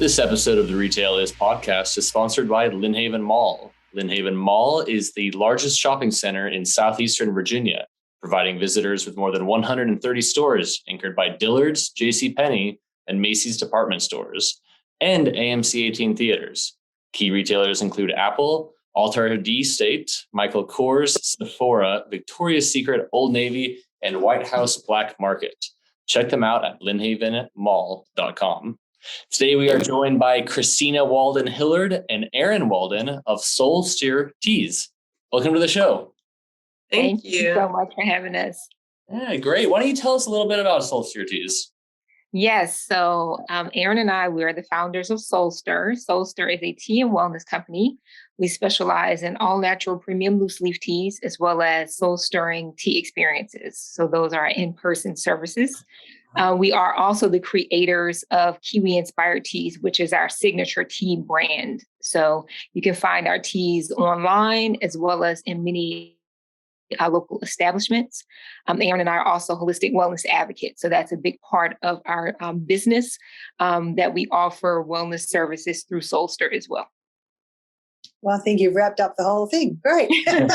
This episode of the Retail Is podcast is sponsored by Lynn Mall. Lynn Mall is the largest shopping center in southeastern Virginia, providing visitors with more than 130 stores anchored by Dillard's, JCPenney, and Macy's department stores, and AMC 18 theaters. Key retailers include Apple, Altar D State, Michael Kors, Sephora, Victoria's Secret, Old Navy, and White House Black Market. Check them out at lynnhavenmall.com. Today, we are joined by Kristina Walden-Hillard and Erin Walden of Soul Stir Teas. Welcome to the show. Thank you so much for having us. Yeah, great. Why don't you tell us a little bit about Soul Stir Teas? Yes. So Erin and I, we are the founders of Soul Stir. Soul Stir is a tea and wellness company. We specialize in all natural premium loose leaf teas, as well as soul stirring tea experiences. So those are in-person services. We are also the creators of Kiwi Inspired Teas, which is our signature tea brand. So you can find our teas online as well as in many local establishments. Erin and I are also holistic wellness advocates. So that's a big part of our business, that we offer wellness services through Soul Stir as well. Well, I think you've wrapped up the whole thing. Great. I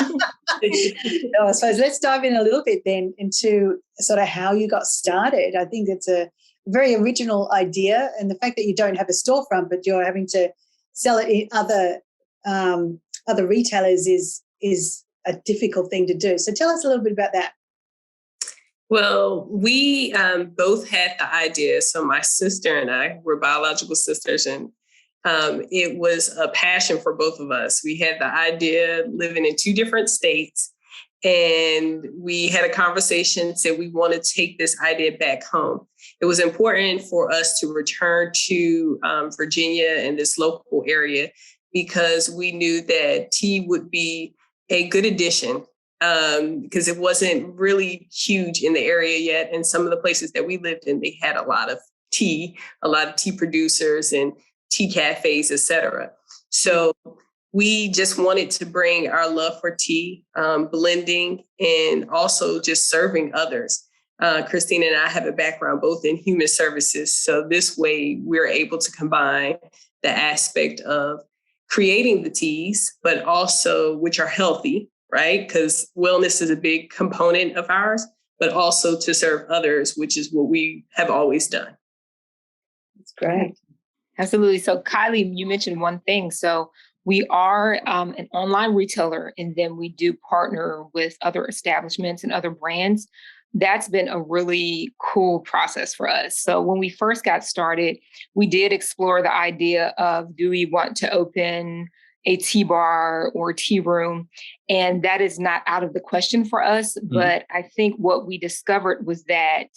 suppose let's dive in a little bit then into sort of how you got started. I think it's a very original idea, and the fact that you don't have a storefront, but you're having to sell it in other retailers is a difficult thing to do. So tell us a little bit about that. Well, we both had the idea. So my sister and I were biological sisters, and it was a passion for both of us. We had the idea living in two different states, and we had a conversation, said we want to take this idea back home. It was important for us to return to Virginia and this local area because we knew that tea would be a good addition because it wasn't really huge in the area yet. And some of the places that we lived in, they had a lot of tea producers and tea cafes, et cetera. So we just wanted to bring our love for tea, blending, and also just serving others. Kristina and I have a background both in human services. So this way we're able to combine the aspect of creating the teas, but also which are healthy, right? Because wellness is a big component of ours, but also to serve others, which is what we have always done. That's great. Absolutely. So Kylie, you mentioned one thing. So we are an online retailer, and then we do partner with other establishments and other brands. That's been a really cool process for us. So when we first got started, we did explore the idea of, do we want to open a tea bar or tea room? And that is not out of the question for us. Mm-hmm. But I think what we discovered was that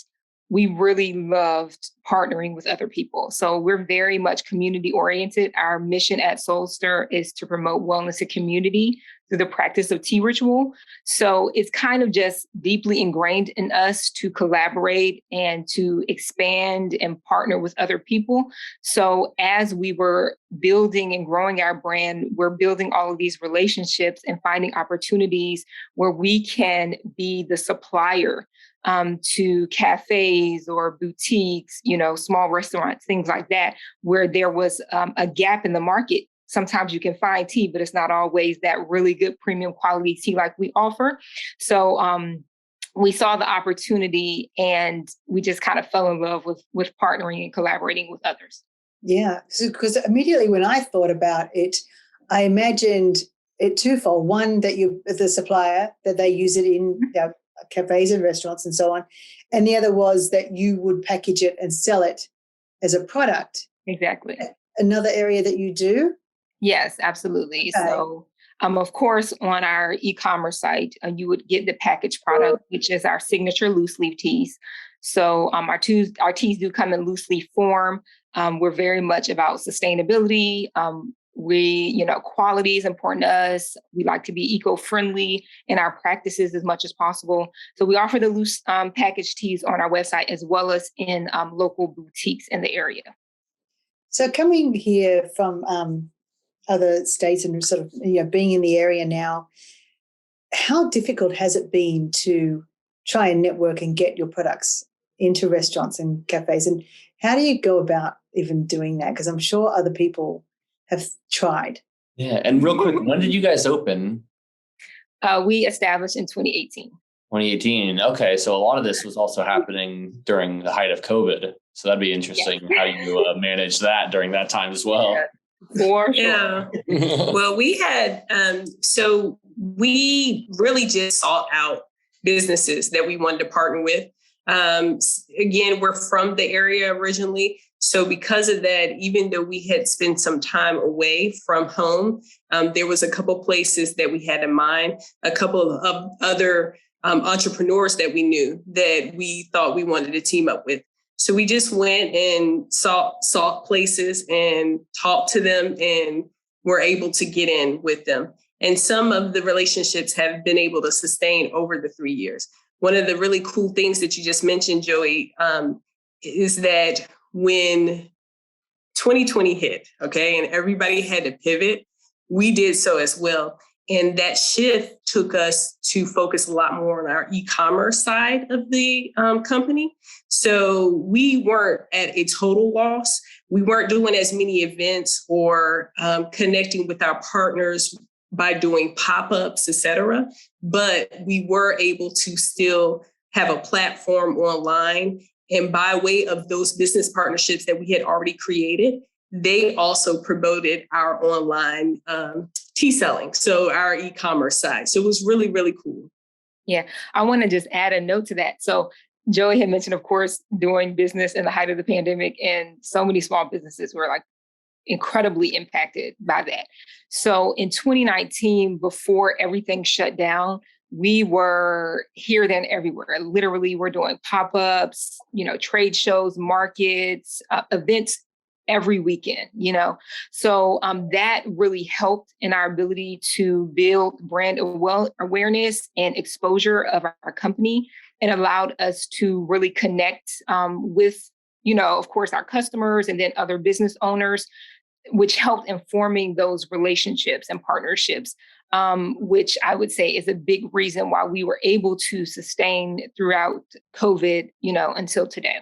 we really loved partnering with other people. So we're very much community oriented. Our mission at Soul Stir is to promote wellness and community through the practice of tea ritual. So it's kind of just deeply ingrained in us to collaborate and to expand and partner with other people. So as we were building and growing our brand, we're building all of these relationships and finding opportunities where we can be the supplier to cafes or boutiques, small restaurants, things like that, where there was a gap in the market. Sometimes you can find tea, but it's not always that really good premium quality tea like we offer. So we saw the opportunity, and we just kind of fell in love with partnering and collaborating with others. Yeah, because immediately when I thought about it, I imagined it twofold. One, that you, the supplier, that they use it in cafes and restaurants and so on. And the other was that you would package it and sell it as a product. Exactly. Another area that you do? Yes, absolutely. Okay. So, of course, on our e-commerce site, you would get the packaged product, which is our signature loose leaf teas. So our teas do come in loose leaf form. We're very much about sustainability. Quality is important to us. We like to be eco-friendly in our practices as much as possible. So we offer the loose packaged teas on our website as well as in local boutiques in the area. So coming here from other states and sort of being in the area now, how difficult has it been to try and network and get your products into restaurants and cafes? And How do you go about even doing that? Because I'm sure other people have tried. Yeah. And real quick, when did you guys open? We established in 2018. 2018. Okay. So a lot of this was also happening during the height of COVID. So that'd be interesting how you manage that during that time as well. Yeah, for sure. Yeah. Well, we had, so we really just sought out businesses that we wanted to partner with. Again, we're from the area originally. So because of that, even though we had spent some time away from home, there was a couple places that we had in mind, a couple of other entrepreneurs that we knew that we thought we wanted to team up with. So we just went and saw places and talked to them and were able to get in with them. And some of the relationships have been able to sustain over the 3 years. One of the really cool things that you just mentioned, Joey, is that when 2020 hit, okay, and everybody had to pivot, we did so as well. And that shift took us to focus a lot more on our e-commerce side of the company. So we weren't at a total loss. We weren't doing as many events or connecting with our partners by doing pop-ups, et cetera. But we were able to still have a platform online. And by way of those business partnerships that we had already created, they also promoted our online tea selling, so our e-commerce side. So it was really, really cool. Yeah, I want to just add a note to that. So Joey had mentioned, of course, doing business in the height of the pandemic, and so many small businesses were like incredibly impacted by that. So in 2019, before everything shut down, we were here, then everywhere. Literally, we're doing pop-ups, trade shows, markets, events every weekend, So that really helped in our ability to build brand awareness and exposure of our company, and allowed us to really connect with, of course, our customers and then other business owners, which helped informing those relationships and partnerships, which I would say is a big reason why we were able to sustain throughout COVID, until today.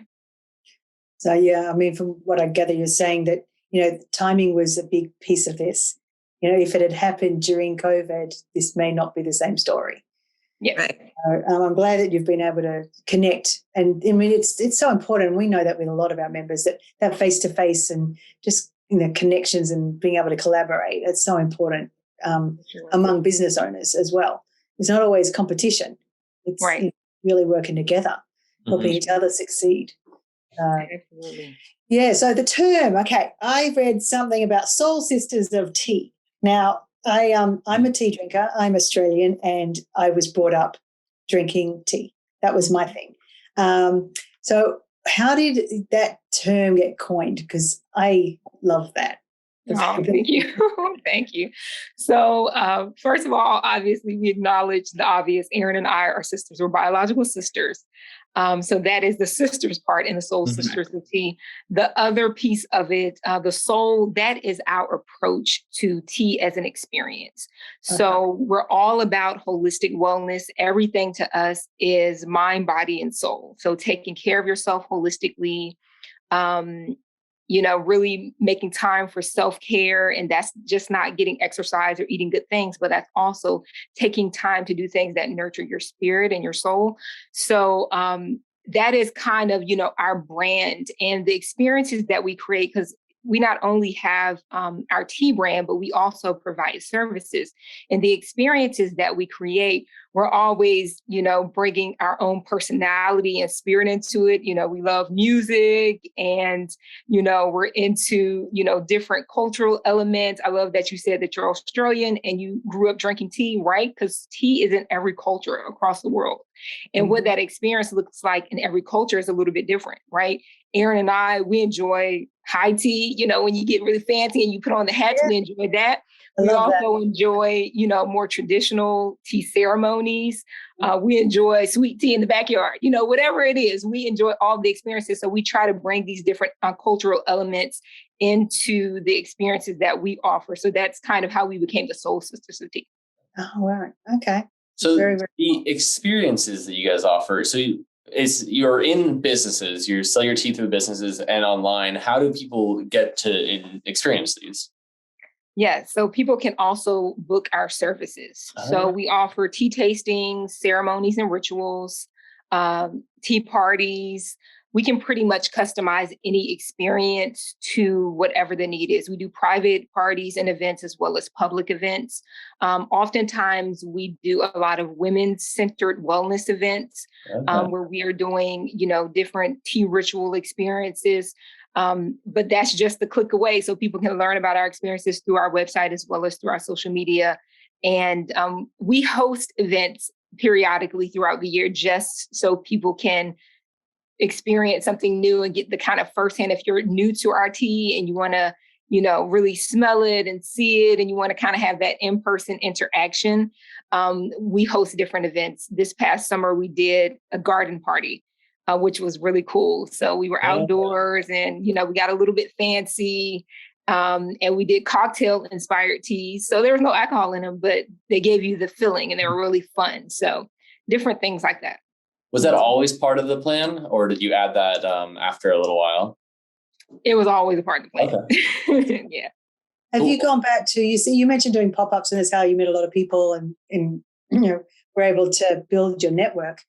So, yeah, I mean, from what I gather, you're saying that, timing was a big piece of this. If it had happened during COVID, this may not be the same story. Yeah. Right. I'm glad that you've been able to connect. And I mean, it's so important. We know that with a lot of our members, that face-to-face and just, connections and being able to collaborate, it's so important among business owners as well. It's not always competition. It's right. Really working together, helping each other succeed. Absolutely. Yeah, so the term, okay, I read something about Soul Sisters of Tea. Now, I'm a tea drinker. I'm Australian, and I was brought up drinking tea. That was my thing. So how did that term get coined? Because I love that. Oh, thank you. Thank you. So first of all, obviously, we acknowledge the obvious. Erin and I are sisters. We're biological sisters. So that is the sisters part in the Soul Sisters of Tea. The other piece of it, the soul, that is our approach to tea as an experience. So we're all about holistic wellness. Everything to us is mind, body, and soul. So taking care of yourself holistically, really making time for self-care. And that's just not getting exercise or eating good things, but that's also taking time to do things that nurture your spirit and your soul. So that is kind of, our brand and the experiences that we create, because we not only have our tea brand, but we also provide services. And the experiences that we create, we're always, bringing our own personality and spirit into it. We love music, and, we're into, different cultural elements. I love that you said that you're Australian and you grew up drinking tea, right? Because tea is in every culture across the world. And what that experience looks like in every culture is a little bit different, right? Erin and I, we enjoy high tea, when you get really fancy and you put on the hats, we enjoy that. We also enjoy, more traditional tea ceremonies. We enjoy sweet tea in the backyard, whatever it is, we enjoy all the experiences. So we try to bring these different cultural elements into the experiences that we offer. So that's kind of how we became the Soul Sisters of Tea. Oh, right. Okay. So the experiences that you guys offer, so you're in businesses, you sell your tea through businesses and online. How do people get to experience these? Yeah, so people can also book our services. So we offer tea tastings, ceremonies and rituals, tea parties. We can pretty much customize any experience to whatever the need is. We do private parties and events as well as public events. Oftentimes, we do a lot of women-centered wellness events where we are doing, different tea ritual experiences. But that's just a click away. So people can learn about our experiences through our website as well as through our social media. And we host events periodically throughout the year just so people can experience something new and get the kind of firsthand. If you're new to our tea and you want to, really smell it and see it, and you want to kind of have that in-person interaction, we host different events. This past summer, we did a garden party, which was really cool. So we were outdoors and, we got a little bit fancy, and we did cocktail inspired teas. So there was no alcohol in them, but they gave you the feeling and they were really fun. So different things like that. Was that always part of the plan, or did you add that after a little while? It was always a part of the plan. Okay. Yeah. Have you gone back to, you mentioned doing pop-ups, and that's how you met a lot of people and were able to build your network.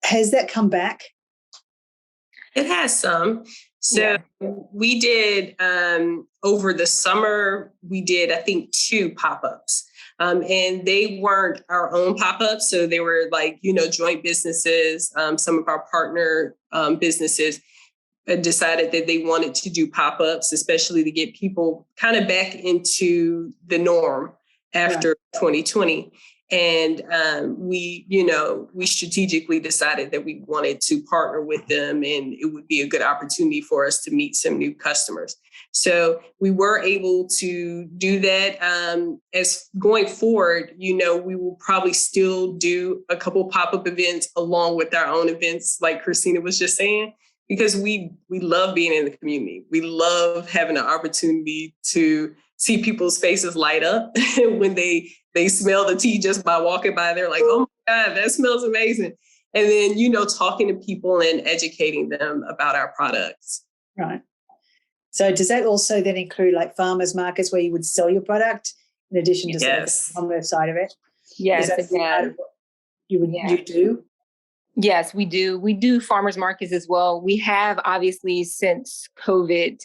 Has that come back? It has some. So we did, over the summer, we did, I think, 2 pop-ups. And they weren't our own pop-ups. So they were like, joint businesses. Some of our partner businesses decided that they wanted to do pop-ups, especially to get people kind of back into the norm after 2020. And we strategically decided that we wanted to partner with them, and it would be a good opportunity for us to meet some new customers. So we were able to do that. As going forward, we will probably still do a couple pop-up events along with our own events, like Kristina was just saying, because we love being in the community. We love having an opportunity to see people's faces light up when they smell the tea just by walking by. They're like, oh my God, that smells amazing. And then, talking to people and educating them about our products. Right. So does that also then include like farmers markets where you would sell your product in addition to sort of the commerce side of it? Yes, Is that part of what you do? Yes, we do. We do farmers markets as well. We have, obviously, since COVID,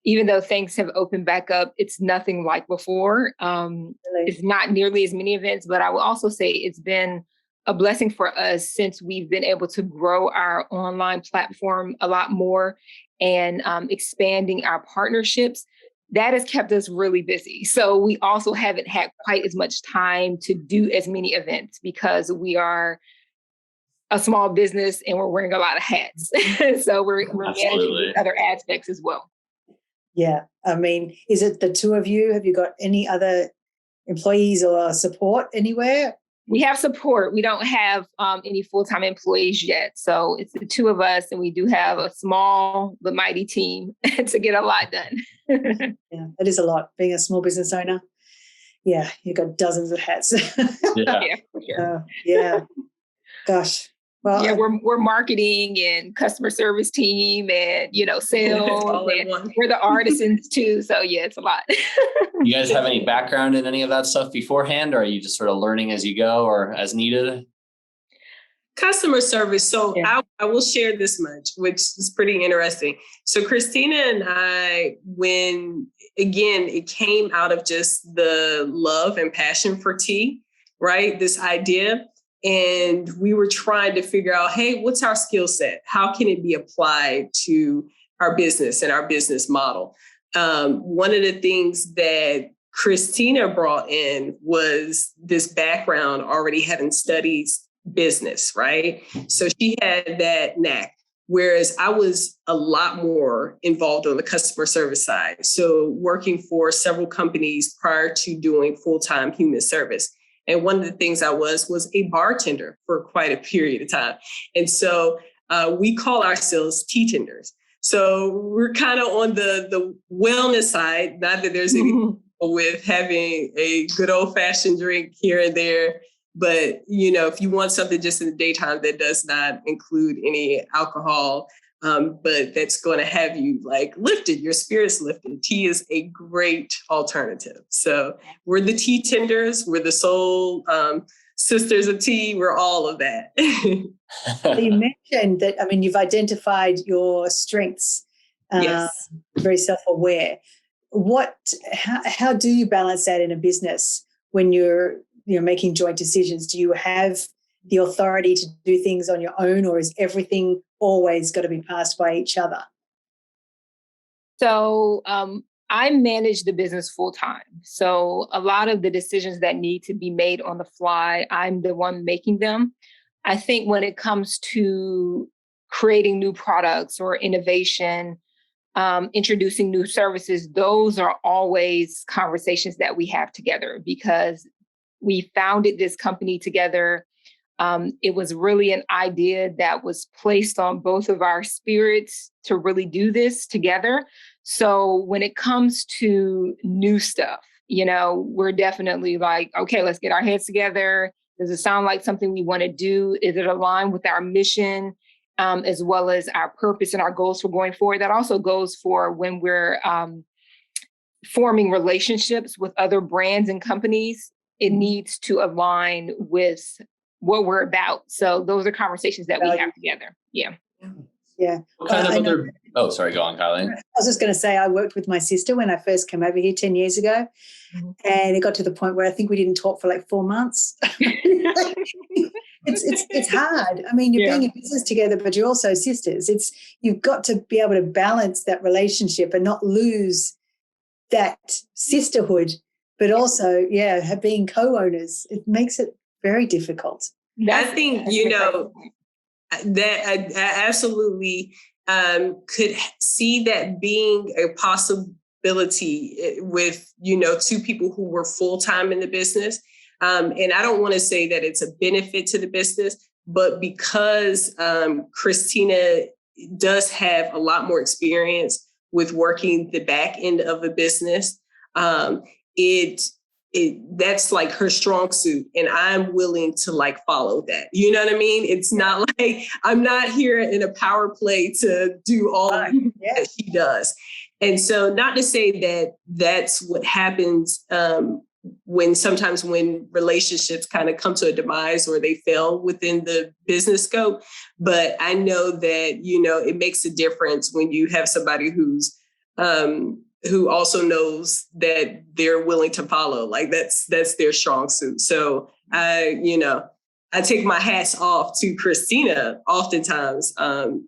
even though things have opened back up, it's nothing like before. Really? It's not nearly as many events, but I will also say it's been a blessing for us since we've been able to grow our online platform a lot more and expanding our partnerships. That has kept us really busy. So we also haven't had quite as much time to do as many events because we are a small business and we're wearing a lot of hats. So we're managing other aspects as well. Yeah. I mean, is it the 2 of you? Have you got any other employees or support anywhere? We have support. We don't have any full-time employees yet. So it's the 2 of us, and we do have a small but mighty team to get a lot done. Yeah, that is a lot, being a small business owner. Yeah, you've got dozens of hats. Yeah, for sure. Yeah. Gosh. Well, yeah, we're marketing and customer service team and, sales. And we're the artisans too. So yeah, it's a lot. You guys have any background in any of that stuff beforehand, or are you just sort of learning as you go or as needed? Customer service. So I will share this much, which is pretty interesting. So Kristina and I, it came out of just the love and passion for tea, right? This idea. And we were trying to figure out, hey, what's our skill set? How can it be applied to our business and our business model? One of the things that Kristina brought in was this background already having studied business, right? So she had that knack, whereas I was a lot more involved on the customer service side. So working for several companies prior to doing full-time human service. And one of the things I was a bartender for quite a period of time. And so we call ourselves tea tenders. So we're kind of on the wellness side, not that there's any with having a good old fashioned drink here and there, But, if you want something just in the daytime that does not include any alcohol, but that's going to have you like lifted, your spirits lifted, tea is a great alternative. So we're the tea tenders, we're the soul sisters of tea, we're all of that. So you mentioned that, you've identified your strengths, Yes. very self-aware. How do you balance that in a business when you're making joint decisions? Do you have the authority to do things on your own, or is everything always got to be passed by each other? So I manage the business full time. So a lot of the decisions that need to be made on the fly, I'm the one making them. I think when it comes to creating new products or innovation, introducing new services, those are always conversations that we have together because we founded this company together. It was really an idea that was placed on both of our spirits to really do this together. So when it comes to new stuff, we're definitely like, okay, let's get our heads together. Does it sound like something we want to do? Is it aligned with our mission, as well as our purpose and our goals for going forward? That also goes for when we're forming relationships with other brands and companies. It needs to align with what we're about. So those are conversations that we have together. Yeah. Yeah. What kind of other... Oh, sorry, go on, Kylie. I was just going to say I worked with my sister when I first came over here 10 years ago. Mm-hmm. And it got to the point where I think we didn't talk for like 4 months. It's hard. You're being in business together, but you're also sisters. You've got to be able to balance that relationship and not lose that sisterhood, but also, being co-owners. It makes it very difficult. I think, that I absolutely could see that being a possibility with, two people who were full-time in the business. And I don't want to say that it's a benefit to the business, but because Kristina does have a lot more experience with working the back end of a business, that's like her strong suit, and I'm willing to like follow that. You know what I mean? It's not like I'm not here in a power play to do all that she does. And so not to say that that's what happens when relationships kind of come to a demise or they fail within the business scope. But I know that, it makes a difference when you have somebody who also knows that they're willing to follow. Like that's their strong suit. So I take my hats off to Kristina oftentimes. And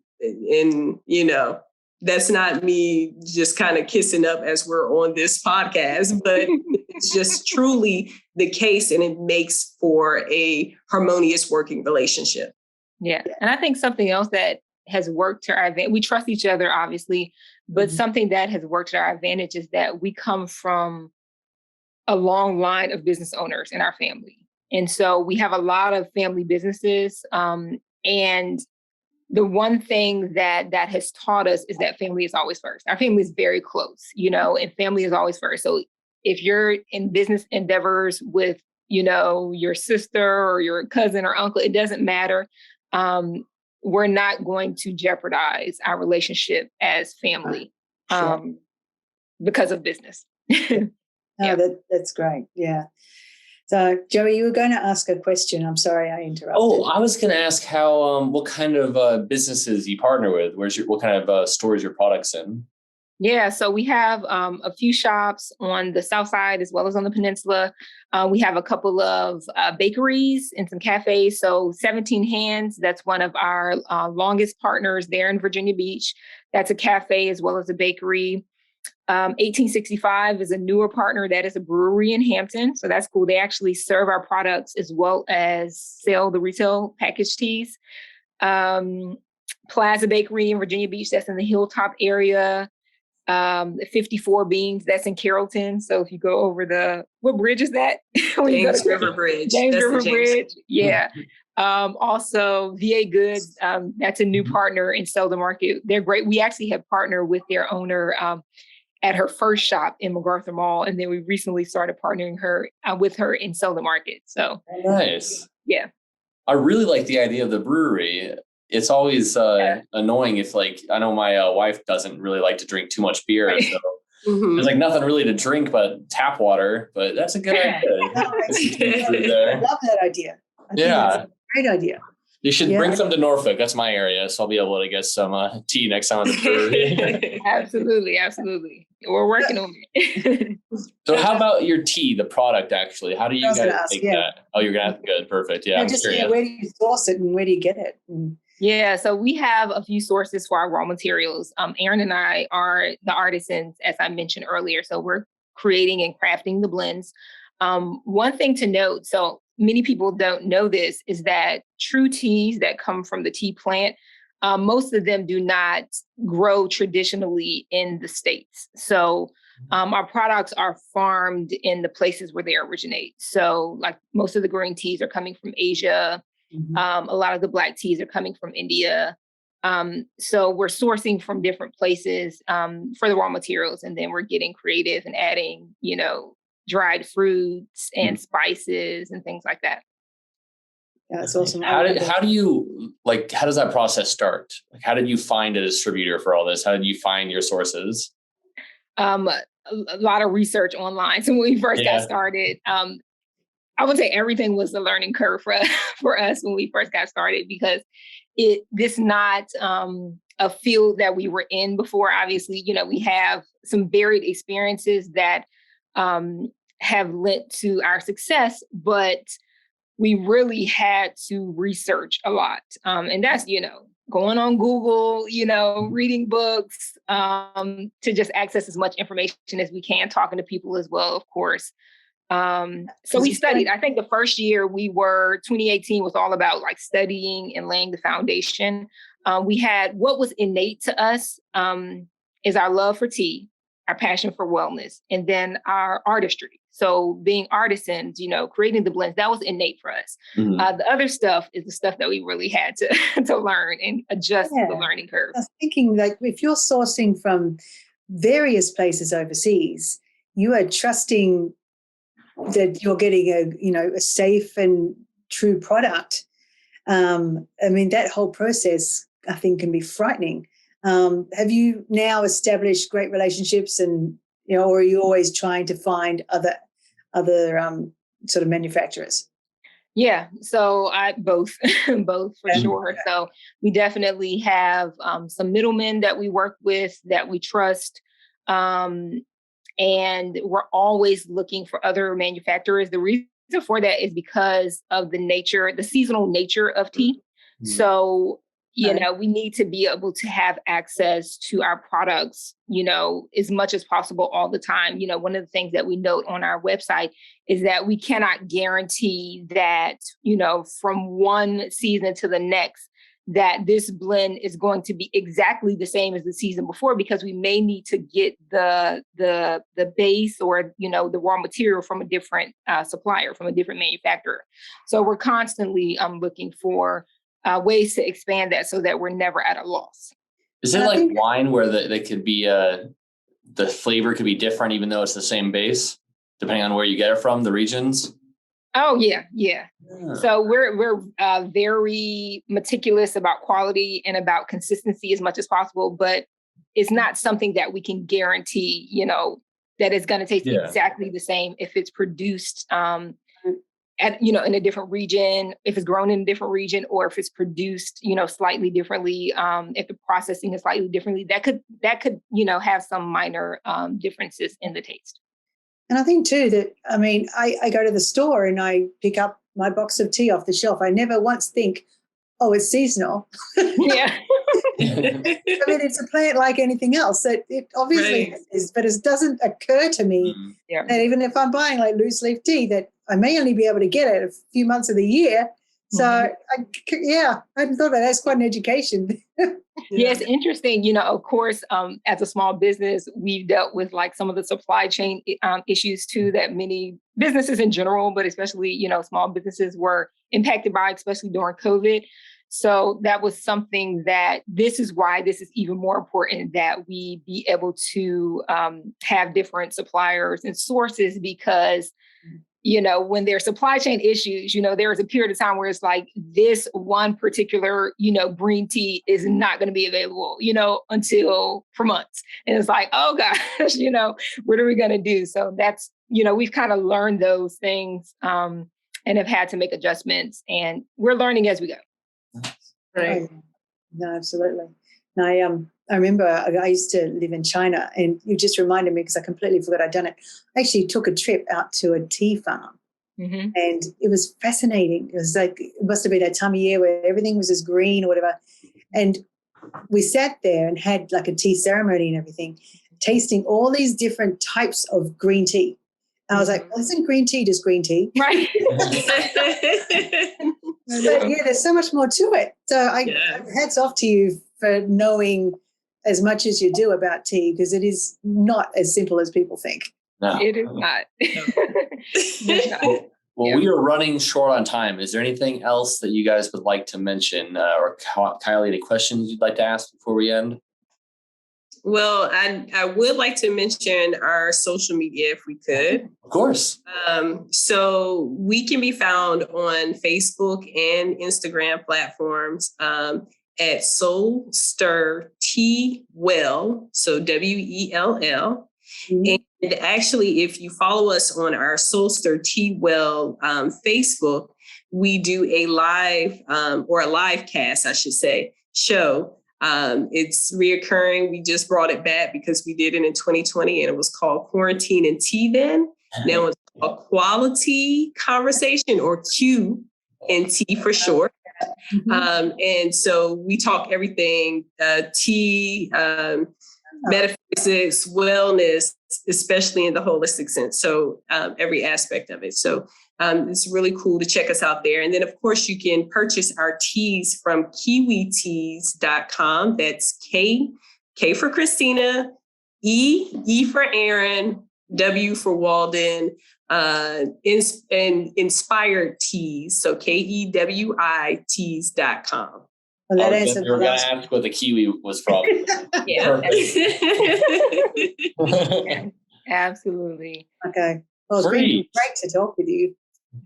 that's not me just kind of kissing up as we're on this podcast, but it's just truly the case, and it makes for a harmonious working relationship. Yeah. And I think something else that has worked to our advantage, we trust each other, obviously, but something that has worked to our advantage is that we come from a long line of business owners in our family. And so we have a lot of family businesses. And the one thing that has taught us is that family is always first. Our family is very close, and family is always first. So if you're in business endeavors with, your sister or your cousin or uncle, it doesn't matter. We're not going to jeopardize our relationship as family because of business. That's great. Yeah. So, Joey, you were going to ask a question. I'm sorry I interrupted. Oh, I was going to ask how, what kind of businesses you partner with? What kind of stores your products in? Yeah, so we have a few shops on the south side as well as on the peninsula. We have a couple of bakeries and some cafes. So 17 Hands, that's one of our longest partners there in Virginia Beach. That's a cafe as well as a bakery. 1865 is a newer partner that is a brewery in Hampton. So that's cool. They actually serve our products as well as sell the retail packaged teas. Plaza Bakery in Virginia Beach, that's in the Hilltop area. 54 Beans, that's in Carrollton. So if you go over what bridge is that? James River Bridge. James River Bridge. Yeah. Also VA Goods, that's a new partner in Selden Market. They're great. We actually have partnered with their owner, at her first shop in MacArthur Mall. And then we recently started partnering with her in Selden Market. So nice. Yeah. I really like the idea of the brewery. It's always annoying if, like, I know my wife doesn't really like to drink too much beer. Right. So there's like nothing really to drink but tap water, but that's a good idea. I love that idea. I think that's a great idea. You should bring some to Norfolk. That's my area, so I'll be able to get some tea next time at the brewery. Absolutely. We're working on it. So how about your tea, the product, actually? How do you guys make that? Oh, you're going to have good. Perfect. Yeah. Where do you source it and where do you get it? Yeah, so we have a few sources for our raw materials. Erin and I are the artisans, as I mentioned earlier. So we're creating and crafting the blends. One thing to note, so many people don't know this, is that true teas that come from the tea plant, most of them do not grow traditionally in the States. So our products are farmed in the places where they originate. So like most of the green teas are coming from Asia. A lot of the black teas are coming from India. So we're sourcing from different places for the raw materials, and then we're getting creative and adding, dried fruits and spices and things like that. Yeah, that's awesome. How do you, like, how does that process start? Like, how did you find a distributor for all this? How did you find your sources? A lot of research online. So when we first got started, I would say everything was a learning curve for us when we first got started, because this not a field that we were in before. Obviously, we have some varied experiences that have led to our success, but we really had to research a lot. And that's, going on Google, reading books, to just access as much information as we can, talking to people as well, of course. So we studied. I think the first year 2018 was all about like studying and laying the foundation. We had what was innate to us is our love for tea, our passion for wellness, and then our artistry. So being artisans, creating the blends, that was innate for us. The other stuff is the stuff that we really had to learn and adjust to the learning curve. I was thinking, like, if you're sourcing from various places overseas, you are trusting that you're getting a safe and true product. That whole process, I think, can be frightening. Have you now established great relationships, and or are you always trying to find other sort of manufacturers? Yeah, so both for sure. So we definitely have some middlemen that we work with that we trust. And we're always looking for other manufacturers. The reason for that is because of the seasonal nature of tea. So, we need to be able to have access to our products, as much as possible all the time. One of the things that we note on our website is that we cannot guarantee that, from one season to the next, that this blend is going to be exactly the same as the season before, because we may need to get the base or, the raw material from a different supplier, from a different manufacturer. So we're constantly looking for ways to expand that so that we're never at a loss. Is it like wine where they could be, the flavor could be different even though it's the same base, depending on where you get it from, the regions? Oh, yeah. So we're very meticulous about quality and about consistency as much as possible, but it's not something that we can guarantee, that it's going to taste exactly the same if it's produced in a different region, if it's grown in a different region, or if it's produced, slightly differently, if the processing is slightly differently, that could, have some minor differences in the taste. And I think too that, I go to the store and I pick up my box of tea off the shelf. I never once think, oh, it's seasonal. Yeah. It's a plant like anything else. It obviously is, but it doesn't occur to me that even if I'm buying like loose leaf tea, that I may only be able to get it a few months of the year. So I hadn't thought about that. That's quite an education. Yeah, it's interesting. Of course, as a small business, we've dealt with like some of the supply chain issues too that many businesses in general, but especially, small businesses were impacted by, especially during COVID. So that was something that this is why this is even more important that we be able to have different suppliers and sources, because when there's supply chain issues, there is a period of time where it's like this one particular, green tea is not going to be available, until for months. And it's like, oh gosh, what are we going to do? So that's, we've kind of learned those things and have had to make adjustments, and we're learning as we go. Right. No, absolutely. And I remember I used to live in China, and you just reminded me, because I completely forgot I'd done it. I actually took a trip out to a tea farm, and it was fascinating. It was like, it must have been that time of year where everything was as green or whatever. And we sat there and had like a tea ceremony and everything, tasting all these different types of green tea. I was like, well, isn't green tea just green tea? Right. But yeah, there's so much more to it. So hats off to you for knowing as much as you do about tea, because it is not as simple as people think. No. It is not. It's not. Well, we are running short on time. Is there anything else that you guys would like to mention, or Kylie, any questions you'd like to ask before we end? Well, I would like to mention our social media, if we could. Of course. So we can be found on Facebook and Instagram platforms at Soul Stir Tea Well, so WELL. And actually, if you follow us on our Soul Stir Tea Well Facebook, we do a live or a live cast, I should say, show. It's reoccurring. We just brought it back because we did it in 2020, and it was called Quarantine and Tea then. Now it's a Quality Conversation, or Q and T for short. And so we talk everything, tea, metaphysics, wellness, especially in the holistic sense. So every aspect of it. So it's really cool to check us out there. And then, of course, you can purchase our teas from kiwiteas.com. That's K for Kristina, E for Erin, W for Walden, and inspired teas. So KEWI teas.com. Well, that you were going to ask what the kiwi was from. Yeah. Absolutely. Okay. Well, it's been great to talk with you.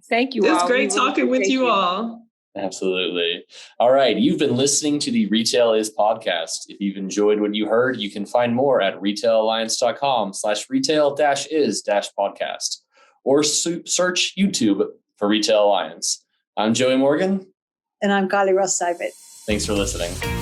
Thank you. It was all. great talking with you all. Absolutely. All right. You've been listening to the Retail Is podcast. If you've enjoyed what you heard, you can find more at retailalliance.com/retail-is-podcast, or search YouTube for Retail Alliance. I'm Joey Morgan. And I'm Kylie Ross-Seibert. Thanks for listening.